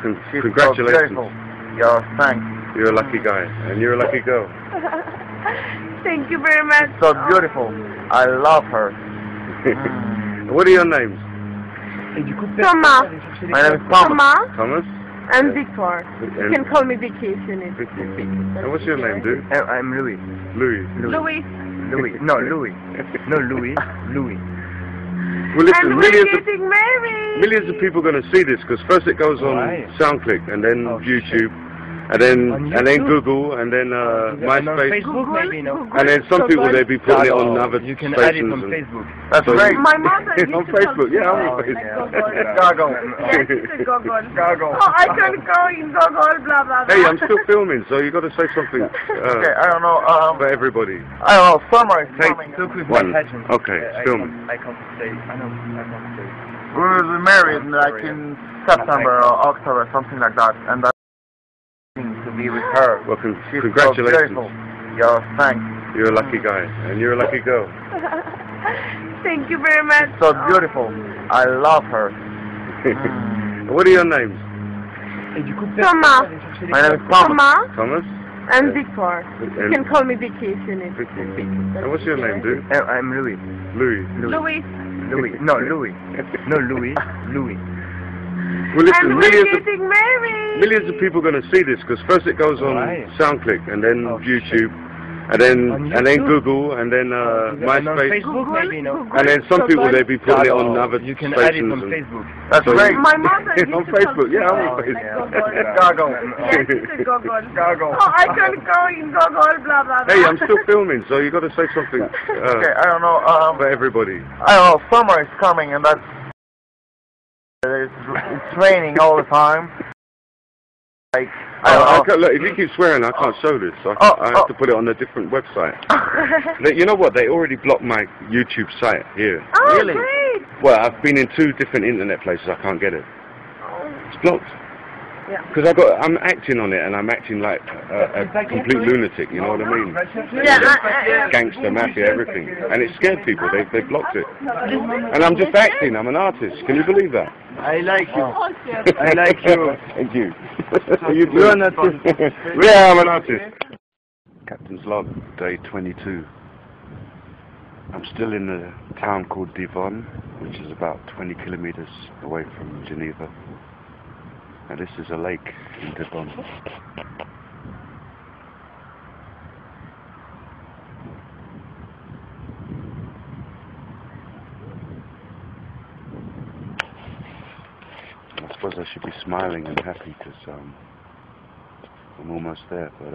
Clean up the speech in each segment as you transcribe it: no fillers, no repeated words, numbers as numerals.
congratulations. So yeah, thanks. You're a lucky guy, and you're a lucky girl. Thank you very much. So beautiful. I love her. What are your names? Thomas. My name is Thomas. Thomas? And Victor. You can call me Vicky if you need. Vicky. And what's your name, dude? I'm Louis. Louis. Louis. Louis. No, Louis. No, Louis. Louis. Well, listen, And we're getting married. millions of people are going to see this because first it goes on SoundClick and then YouTube. And then Google, and then MySpace, Facebook maybe, no? and then some people they'll be putting it on other You can add it stations. on Facebook. That's So right. My mother used on to Facebook, call yeah, I'm me on Facebook. Gargle. Yes, it's a Google. Gargle. Oh, I can go in Google, blah, blah, blah. Hey, I'm still filming, so you got to say something Okay, I don't know. for everybody. I don't know. Summer is Hey, coming. Look with One. my passion. Okay, film. I can't say. I know. I can't say. We will be married like in September or October, something like that, and to be with her. Well, She's congratulations. So beautiful. Yeah, thanks. You're a lucky guy, and you're a lucky girl. Thank you very much. So beautiful. I love her. What are your names? Thomas. My name is Thomas. Thomas. Thomas? And Victor. You And can call me Vicky if you need. Vicky. And what's your name, dude? I'm Louis. Louis. Louis. Louis. No, Louis. No, Louis. Louis. Well, listen, And we're getting married. millions of people are going to see this because first it goes on SoundClick and then YouTube, and then Google, and then On MySpace, Facebook maybe, no? and then some people they'll be putting it on other You can add it stations. on and Facebook. That's So- right. My mother used on to Facebook, call yeah, I'm me on like Facebook. Gargle. Yes, it's a Google. Gargle. Oh, I can go in Google, blah, blah, blah. Hey, I'm still filming, so you got to say something Okay, I don't know. for everybody. I don't know. Summer is coming, and that's it's raining all the time. Like I can't, look, if you keep swearing, I can't show this. I have to put it on a different website. You know what? They already blocked my YouTube site here. Oh, Really? great. Well, I've been in 2 different internet places. I can't get it. It's blocked. Yeah. Because I'm acting on it, and I'm acting like a complete lunatic. You know what I mean? Yeah, Gangster, mafia, everything, and it scared people. They blocked it, and I'm just acting. I'm an artist. Can you believe that? I like you. Oh, I like you. Thank you. You're an artist. Yeah, I'm an artist. Captain's log, day 22. I'm still in a town called Devon, which is about 20 kilometers away from Geneva. And this is a lake in Devon. I suppose I should be smiling and happy because I'm almost there, but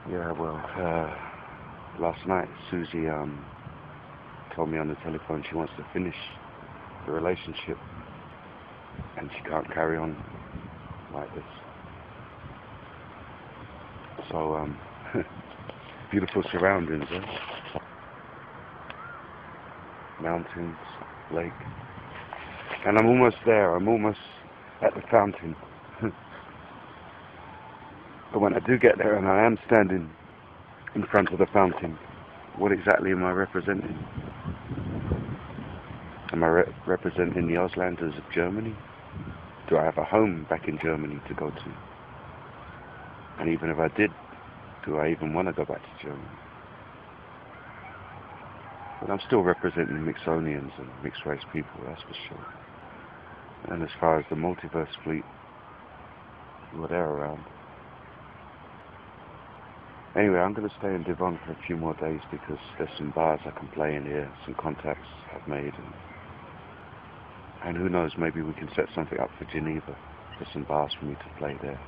yeah, well, last night Susie told me on the telephone she wants to finish the relationship and she can't carry on like this. So beautiful surroundings, huh? Mountains, lake, and I'm almost there. I'm almost at the fountain. But when I do get there and I am standing in front of the fountain, what exactly am I representing? Am I representing the Auslanders of Germany? Do I have a home back in Germany to go to? And even if I did, do I even want to go back to Germany? But I'm still representing Mixonians and mixed race people, that's for sure. And as far as the Multiverse Fleet, well, they're around. Anyway, I'm going to stay in Devon for a few more days because there's some bars I can play in here, some contacts I've made, and who knows, maybe we can set something up for Geneva. There's some bars for me to play there.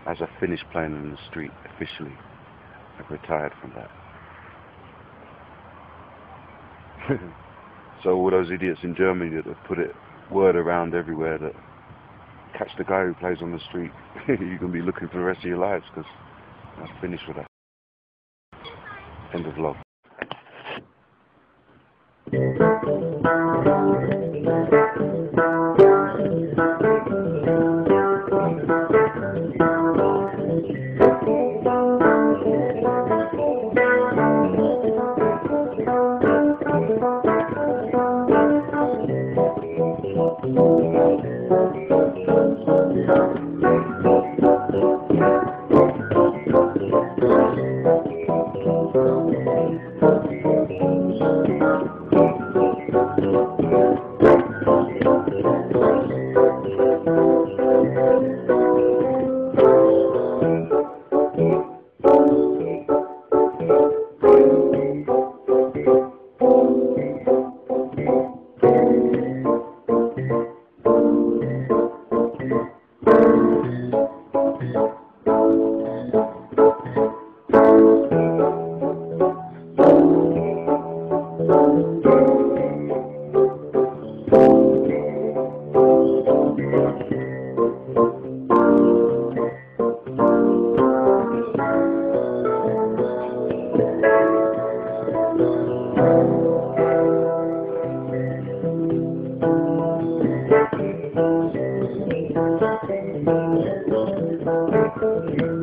As I finish playing in the street officially, I've retired from that. So all those idiots in Germany that have put word around everywhere that catch the guy who plays on the street, you're going to be looking for the rest of your lives because I've finished with that. End of log. Thank you.